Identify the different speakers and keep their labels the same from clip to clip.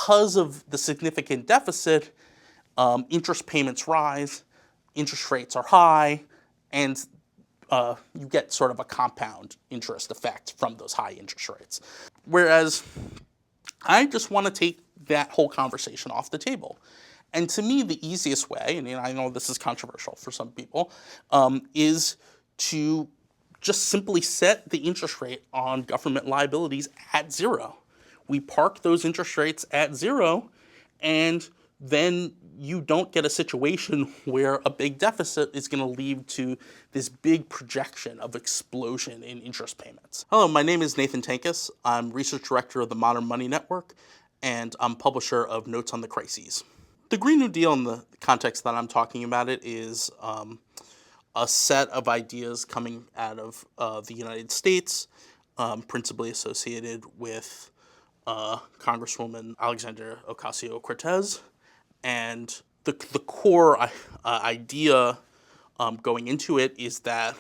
Speaker 1: because of the significant deficit, interest payments rise, interest rates are high, and you get sort of a compound interest effect from those high interest rates. Whereas I just want to take that whole conversation off the table. And to me, the easiest way, and I know this is controversial for some people, is to just simply set the interest rate on government liabilities at zero. We park those interest rates at zero, and then you don't get a situation where a big deficit is going to lead to this big projection of explosion in interest payments. Hello, my name is Nathan Tankus. I'm research director of the Modern Money Network, and I'm publisher of Notes on the Crises. The Green New Deal, in the context that I'm talking about it, is a set of ideas coming out of the United States, principally associated with Congresswoman Alexandria Ocasio-Cortez. And the core idea going into it is that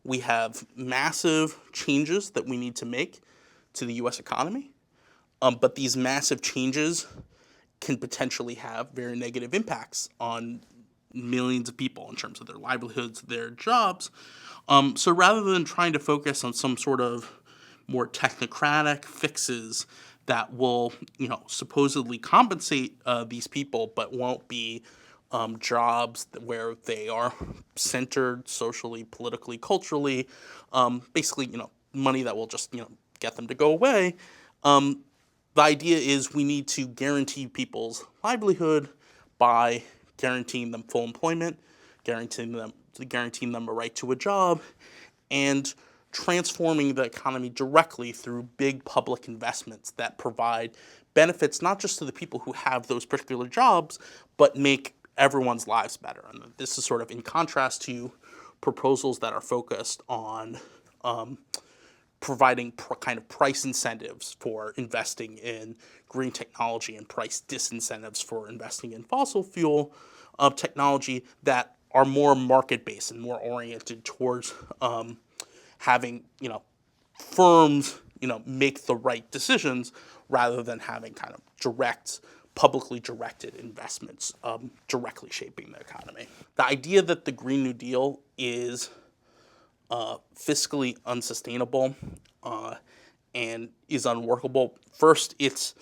Speaker 1: we have massive changes that we need to make to the U.S. economy, but these massive changes can potentially have very negative impacts on millions of people in terms of their livelihoods, their jobs. So rather than trying to focus on some sort of more technocratic fixes that will, supposedly compensate these people, but won't be jobs where they are centered socially, politically, culturally, basically, money that will just, get them to go away. The idea is we need to guarantee people's livelihood by guaranteeing them full employment, guaranteeing them a right to a job, and transforming the economy directly through big public investments that provide benefits not just to the people who have those particular jobs, but make everyone's lives better. And this is sort of in contrast to proposals that are focused on providing kind of price incentives for investing in green technology and price disincentives for investing in fossil fuel technology that are more market-based and more oriented towards having, firms, make the right decisions rather than having kind of publicly directed investments directly shaping the economy. The idea that the Green New Deal is fiscally unsustainable and is unworkable. First, it's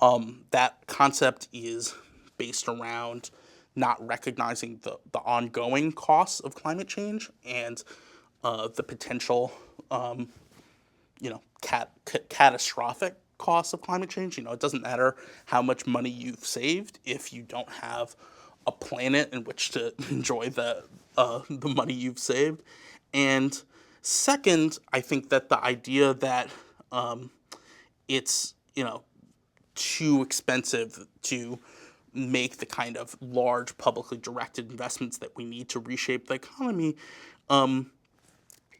Speaker 1: that concept is based around not recognizing the ongoing costs of climate change and the potential, catastrophic costs of climate change. It doesn't matter how much money you've saved if you don't have a planet in which to enjoy the money you've saved. And second, I think that the idea that it's, too expensive to make the kind of large publicly directed investments that we need to reshape the economy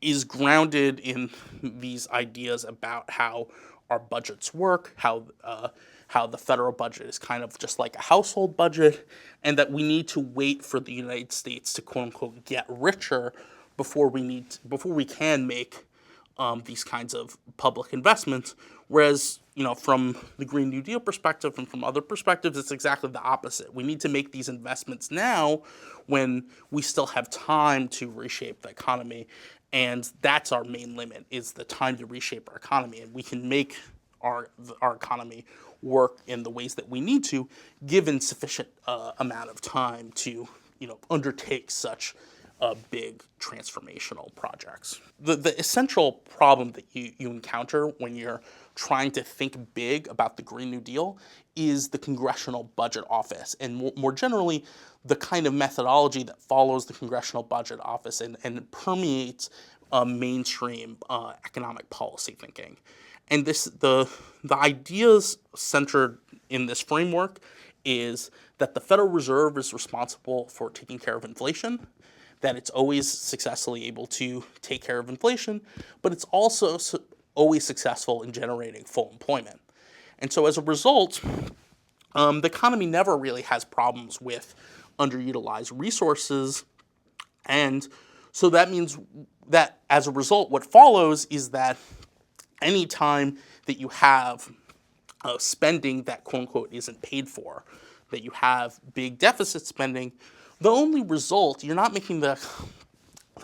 Speaker 1: is grounded in these ideas about how our budgets work, how the federal budget is kind of just like a household budget, and that we need to wait for the United States to quote unquote get richer before we can make these kinds of public investments. Whereas, from the Green New Deal perspective and from other perspectives, it's exactly the opposite. We need to make these investments now when we still have time to reshape the economy. And that's our main limit, is the time to reshape our economy. And we can make our economy work in the ways that we need to, given sufficient amount of time to, undertake such big transformational projects. The essential problem that you encounter when you're trying to think big about the Green New Deal is the Congressional Budget Office, and more generally, the kind of methodology that follows the Congressional Budget Office and permeates mainstream economic policy thinking. And the ideas centered in this framework is that the Federal Reserve is responsible for taking care of inflation, that it's always successfully able to take care of inflation, but it's also always successful in generating full employment. And so as a result, the economy never really has problems with underutilized resources. And so that means that as a result, what follows is that any time that you have spending that quote unquote isn't paid for, that you have big deficit spending, the only result, you're not making the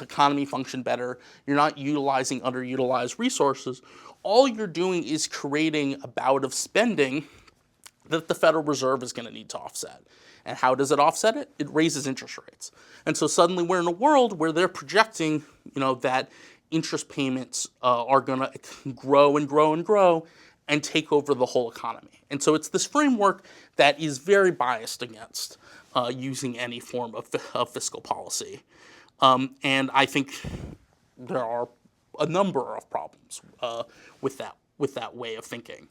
Speaker 1: economy function better, you're not utilizing underutilized resources. All you're doing is creating a bout of spending that the Federal Reserve is going to need to offset. And how does it offset it? It raises interest rates. And so suddenly we're in a world where they're projecting, that interest payments are going to grow and grow and grow and take over the whole economy. And so it's this framework that is very biased against using any form of fiscal policy. And I think there are a number of problems with that way of thinking.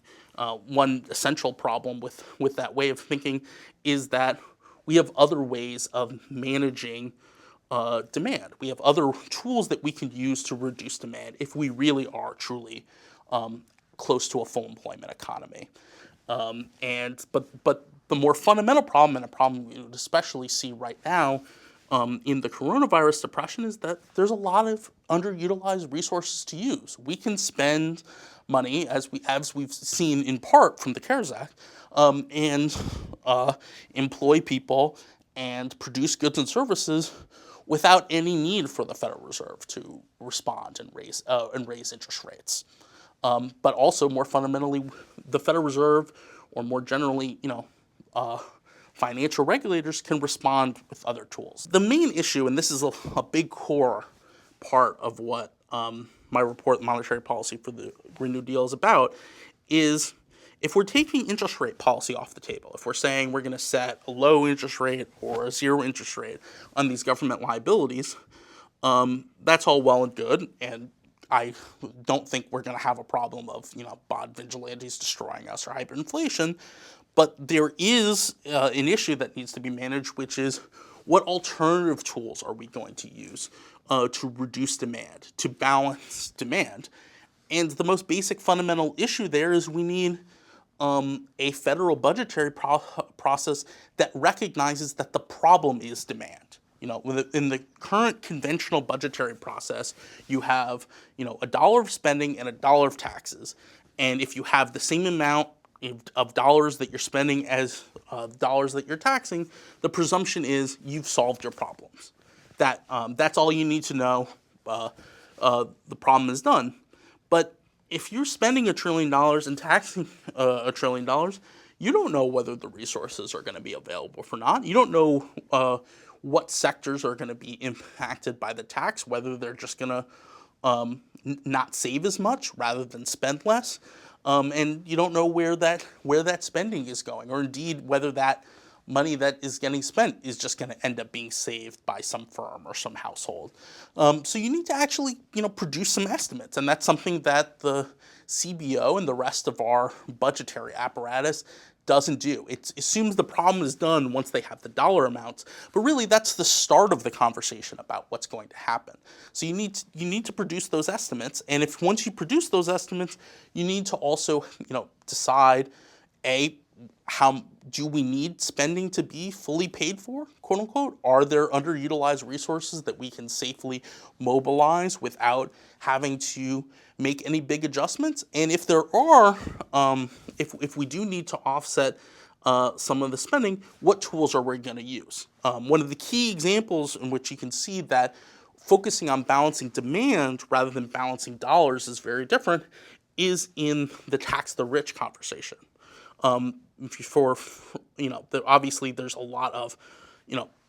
Speaker 1: One essential problem with that way of thinking is that we have other ways of managing demand. We have other tools that we can use to reduce demand if we really are truly close to a full employment economy. But the more fundamental problem, and a problem we would especially see right now in the coronavirus depression, is that there's a lot of underutilized resources to use. We can spend money, as we've seen in part from the CARES Act, and employ people and produce goods and services without any need for the Federal Reserve to respond and raise interest rates. But also, more fundamentally, the Federal Reserve, or more generally, financial regulators, can respond with other tools. The main issue, and this is a big core part of what my report, Monetary Policy for the Green New Deal, is about, is if we're taking interest rate policy off the table, if we're saying we're going to set a low interest rate or a zero interest rate on these government liabilities, that's all well and good, and I don't think we're going to have a problem of bond vigilantes destroying us or hyperinflation. But there is an issue that needs to be managed, which is what alternative tools are we going to use to reduce demand, to balance demand? And the most basic fundamental issue there is we need a federal budgetary process that recognizes that the problem is demand. In the current conventional budgetary process, you have, a dollar of spending and a dollar of taxes. And if you have the same amount of dollars that you're spending as dollars that you're taxing, the presumption is you've solved your problems. That's all you need to know. The problem is done. But if you're spending $1 trillion and taxing $1 trillion, you don't know whether the resources are going to be available or not. You don't know what sectors are going to be impacted by the tax, whether they're just going to not save as much rather than spend less. And you don't know where that spending is going, or indeed whether that money that is getting spent is just going to end up being saved by some firm or some household. So you need to actually, produce some estimates, and that's something that the CBO and the rest of our budgetary apparatus doesn't do. It assumes the problem is done once they have the dollar amounts, but really that's the start of the conversation about what's going to happen. So you need to produce those estimates, and if once you produce those estimates, you need to also decide how do we need spending to be fully paid for, quote unquote? Are there underutilized resources that we can safely mobilize without having to make any big adjustments? And if there are, if we do need to offset some of the spending, what tools are we going to use? One of the key examples in which you can see that focusing on balancing demand rather than balancing dollars is very different is in the tax the rich conversation. Obviously there's a lot of,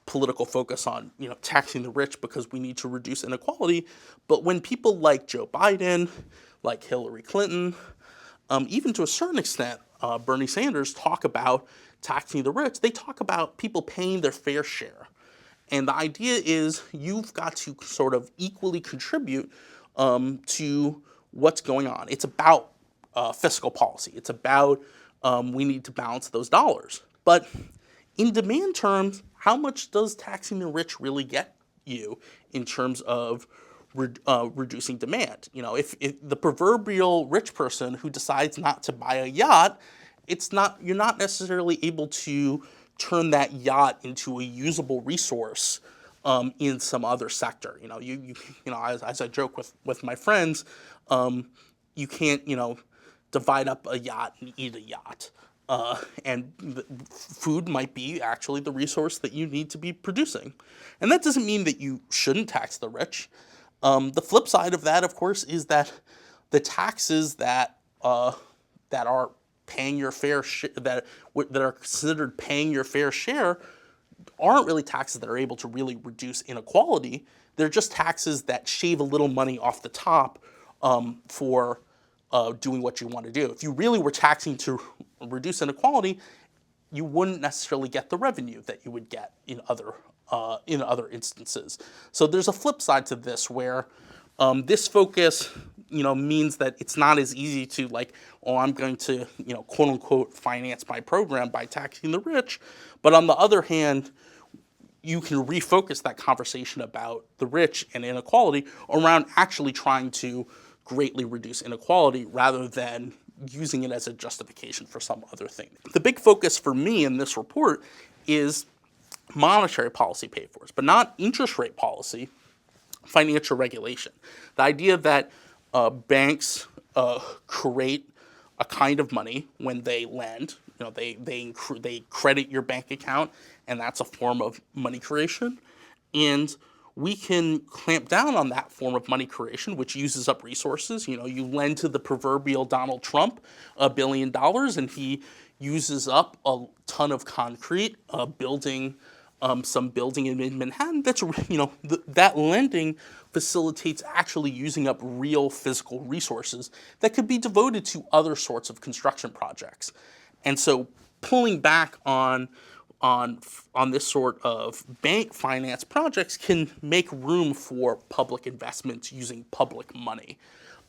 Speaker 1: political focus on, taxing the rich because we need to reduce inequality. But when people like Joe Biden, like Hillary Clinton, even to a certain extent, Bernie Sanders talk about taxing the rich, they talk about people paying their fair share. And the idea is you've got to sort of equally contribute to what's going on. It's about fiscal policy. It's about we need to balance those dollars. But in demand terms, how much does taxing the rich really get you in terms of reducing demand? If the proverbial rich person who decides not to buy a yacht, you're not necessarily able to turn that yacht into a usable resource in some other sector. As I joke with my friends, you can't divide up a yacht and eat a yacht. And food might be actually the resource that you need to be producing. And that doesn't mean that you shouldn't tax the rich. The flip side of that, of course, is that the taxes that that are paying your fair that are considered paying your fair share aren't really taxes that are able to really reduce inequality. They're just taxes that shave a little money off the top for doing what you want to do. If you really were taxing to reduce inequality, you wouldn't necessarily get the revenue that you would get in other instances. So there's a flip side to this where this focus, means that it's not as easy to like, oh, I'm going to, quote unquote, finance my program by taxing the rich. But on the other hand, you can refocus that conversation about the rich and inequality around actually trying to greatly reduce inequality rather than using it as a justification for some other thing. The big focus for me in this report is monetary policy pay-fors, but not interest rate policy, financial regulation. The idea that banks create a kind of money when they lend. They credit your bank account, and that's a form of money creation. And we can clamp down on that form of money creation, which uses up resources. You lend to the proverbial Donald Trump $1 billion, and he uses up a ton of concrete, building some building in Manhattan. That's that lending facilitates actually using up real physical resources that could be devoted to other sorts of construction projects. And so pulling back on this sort of bank finance projects can make room for public investments using public money.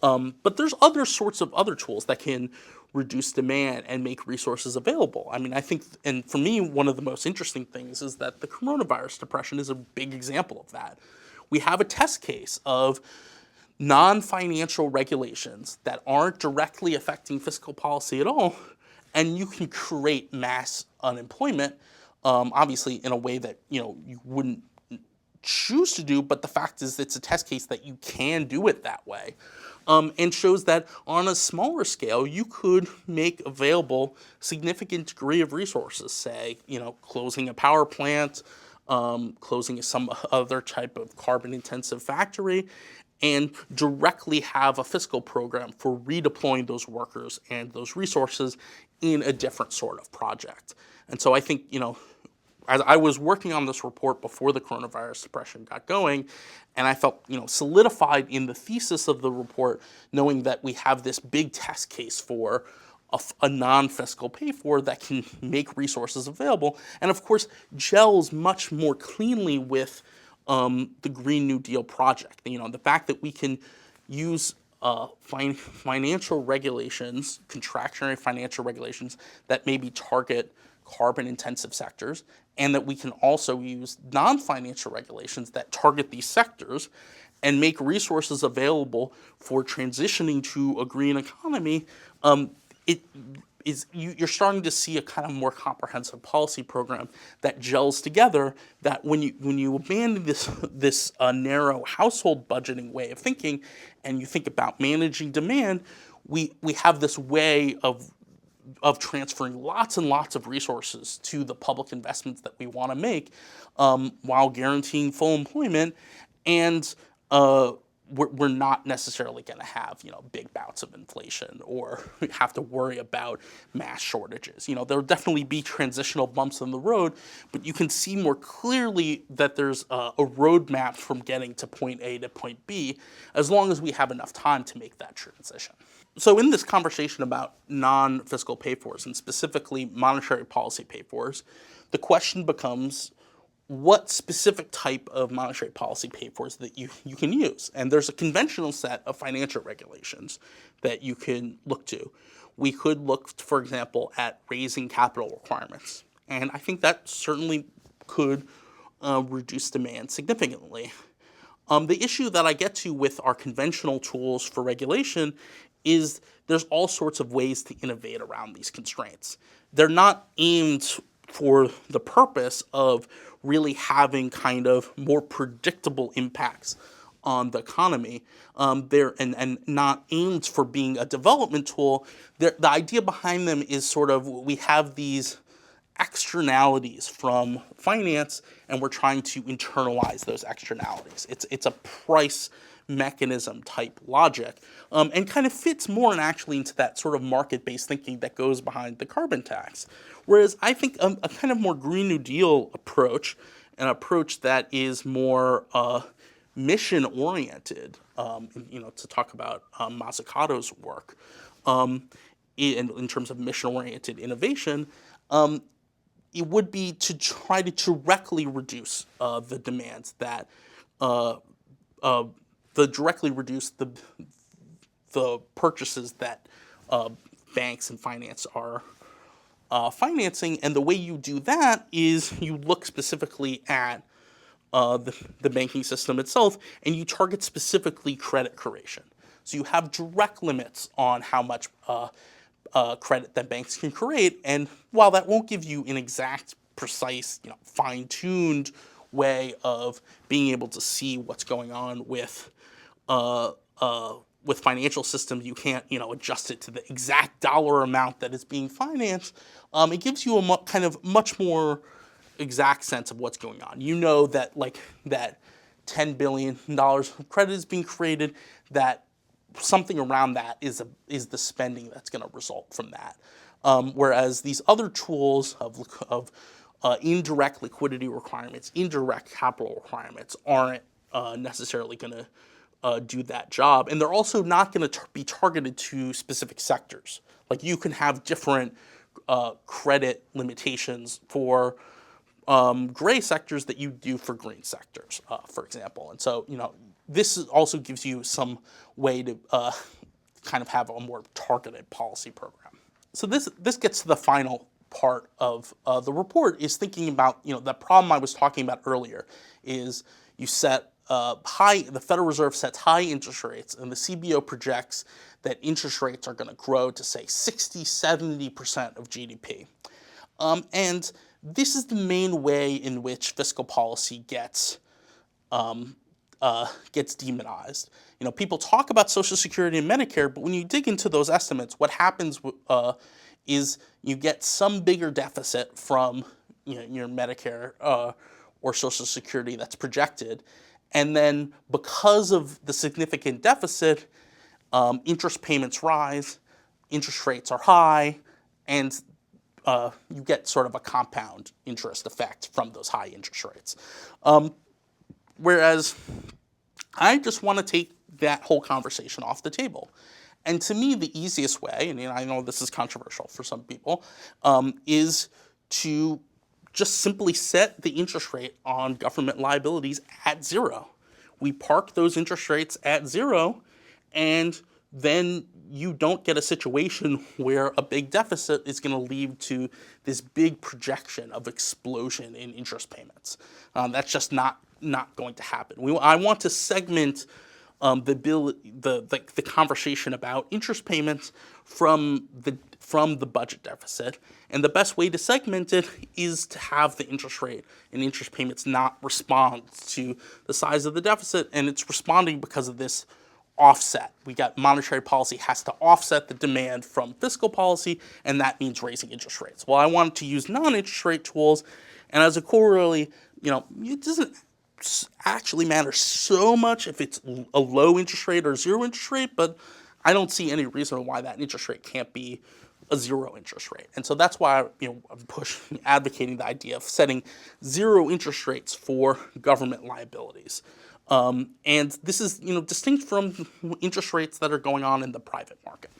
Speaker 1: But there's other sorts of other tools that can reduce demand and make resources available. I mean, I think, and for me, one of the most interesting things is that the coronavirus depression is a big example of that. We have a test case of non-financial regulations that aren't directly affecting fiscal policy at all, and you can create mass unemployment, obviously in a way that you wouldn't choose to do, but the fact is it's a test case that you can do it that way. And shows that on a smaller scale, you could make available significant degree of resources, say, closing a power plant, closing some other type of carbon-intensive factory, and directly have a fiscal program for redeploying those workers and those resources in a different sort of project. And so I think, as I was working on this report before the coronavirus depression got going, and I felt, solidified in the thesis of the report, knowing that we have this big test case for a non-fiscal pay-for that can make resources available, and of course gels much more cleanly with the Green New Deal project. The fact that we can use financial regulations, contractionary financial regulations that maybe target carbon-intensive sectors, and that we can also use non-financial regulations that target these sectors and make resources available for transitioning to a green economy, you're starting to see a kind of more comprehensive policy program that gels together. That when you abandon this narrow household budgeting way of thinking, and you think about managing demand, we have this way of transferring lots and lots of resources to the public investments that we want to make, while guaranteeing full employment, and we're not necessarily going to have big bouts of inflation or have to worry about mass shortages. There'll definitely be transitional bumps in the road, but you can see more clearly that there's a roadmap from getting to point A to point B, as long as we have enough time to make that transition. So in this conversation about non-fiscal pay-fors, and specifically monetary policy pay-fors, the question becomes, what specific type of monetary policy pay-fors that you can use? And there's a conventional set of financial regulations that you can look to. We could look, for example, at raising capital requirements. And I think that certainly could reduce demand significantly. The issue that I get to with our conventional tools for regulation is there's all sorts of ways to innovate around these constraints. They're not aimed for the purpose of really having kind of more predictable impacts on the economy. And not aimed for being a development tool. The idea behind them is sort of we have these externalities from finance, and we're trying to internalize those externalities. It's a price mechanism type logic, and kind of fits more and actually into that sort of market-based thinking that goes behind the carbon tax. Whereas I think a kind of more Green New Deal approach, an approach that is more mission-oriented, to talk about Mazzucato's work, in terms of mission-oriented innovation, it would be to try to directly reduce the demands that directly reduce the purchases that banks and finance are financing. And the way you do that is you look specifically at the banking system itself, and you target specifically credit curation. So you have direct limits on how much credit that banks can create, and while that won't give you an exact, precise, fine-tuned way of being able to see what's going on with financial systems, you can't adjust it to the exact dollar amount that is being financed. It gives you a kind of much more exact sense of what's going on. You know that that $10 billion of credit is being created, that something around that is the spending that's going to result from that. Whereas these other tools of indirect liquidity requirements, indirect capital requirements aren't necessarily going to do that job. And they're also not going to be targeted to specific sectors. Like you can have different credit limitations for gray sectors that you do for green sectors, for example. And so, this also gives you some way to kind of have a more targeted policy program. So this gets to the final part of the report, is thinking about, the problem I was talking about earlier, is you set the Federal Reserve sets high interest rates, and the CBO projects that interest rates are going to grow to, say, 60-70% of GDP. And this is the main way in which fiscal policy gets demonized. People talk about Social Security and Medicare, but when you dig into those estimates, what happens is you get some bigger deficit from your Medicare or Social Security that's projected, and then because of the significant deficit, interest payments rise, interest rates are high, and you get sort of a compound interest effect from those high interest rates. Whereas I just want to take that whole conversation off the table. And to me, the easiest way, and I know this is controversial for some people, is to just simply set the interest rate on government liabilities at zero. We park those interest rates at zero, and then you don't get a situation where a big deficit is going to lead to this big projection of explosion in interest payments. That's just not going to happen. I want to segment the conversation about interest payments from the budget deficit, and the best way to segment it is to have the interest rate and interest payments not respond to the size of the deficit, and it's responding because of this offset. We got monetary policy has to offset the demand from fiscal policy, and that means raising interest rates. Well, I wanted to use non-interest rate tools, and as a corollary, it doesn't actually matter so much if it's a low interest rate or zero interest rate, but I don't see any reason why that interest rate can't be a zero interest rate. And so that's why I'm advocating the idea of setting zero interest rates for government liabilities. And this is distinct from interest rates that are going on in the private market.